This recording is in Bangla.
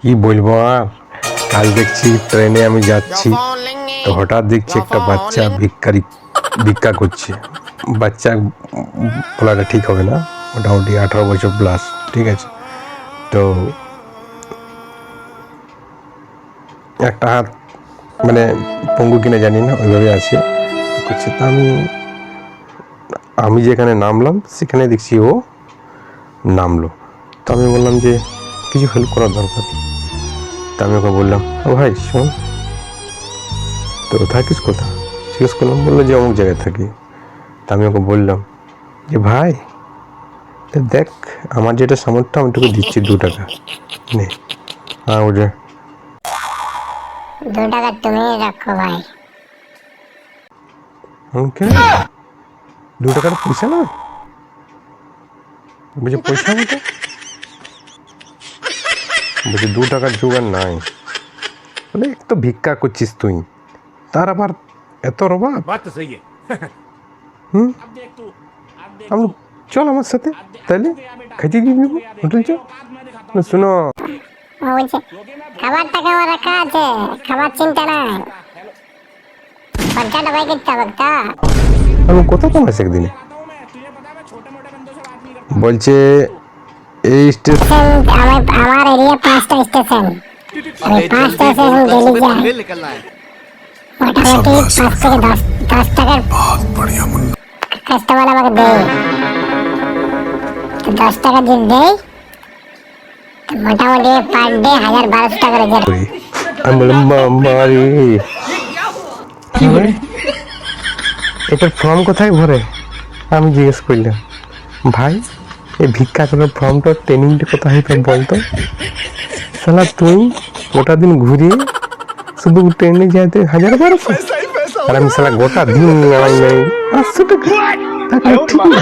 কি বলবো আর, কাল দেখছি ট্রেনে আমি যাচ্ছি তো হঠাৎ দেখছি একটা বাচ্চা ভিক্ষা করছে। বাচ্চা বলাটা ঠিক হবে না, মোটামুটি 18 বছর প্লাস, ঠিক আছে। তো একটা হাত মানে পঙ্গু কিনা জানি না, ওইভাবে আছে করছে। তা আমি যেখানে নামলাম সেখানে দেখছি ও নামলো। তো আমি বললাম যে কিছু হেল্প করার দরকার। তা আমি ওকে বললাম, ভাই শোন, তো থাকিস কোথা, জিজ্ঞেস করলাম। বললো যে অমুক জায়গায় থাকি। তা আমি ওকে বললাম যে ভাই দেখ, আমার যেটা সামর্থ্য আমি তোকে দিচ্ছি 2 টাকা নে। হ্যাঁ ওটা 2 টাকা তুমি রাখো ভাই। কেন 2 টাকার পয়সা নয়? বলছে পয়সা কোথা? বলছে 2 টাকার জোগাড় নাই। বলে এক তো ভিক্ষা করছিস তুই, তার আবার এত অভাব। আমি চল আমার সাথে, তাহলে খাইতে দিয়ে দেবো, হোটেল চল। শোনো, ও বলছে খাবার টাকা আমার রাখা আছে, খাবার চিন্তা নাই, খরচাটা ভাই করতে হবে তো। আমি কোথা কামাইছি একদিনে? বলছে এই স্টেশন আমার এরিয়া 5টা স্টেশন, আমি 5টা স্টেশন ডেলি যাই, মোটামুটি 5 থেকে 10 টাকার কাস্টমার আমাকে দেয়। তো 10 টাকা যদি দেয় তো মোটামুটি পার ডে 1000-1200 টাকা করে যায়। করি। আমি বললাম বাবারে, এটার ফর্ম কোথায় ভরে? আমি জিজ্ঞেস করলাম, ভাই এই ভিক্ষা করার ফর্মটা ট্রেনিংটা কোথায় তো বলতো। শালা তুই গোটা দিন ঘুরিয়ে শুধু ট্রেনে যাইতে 1000-1200, আর আমি শালা গোটা দিন 500 টাকা। ঠিক না?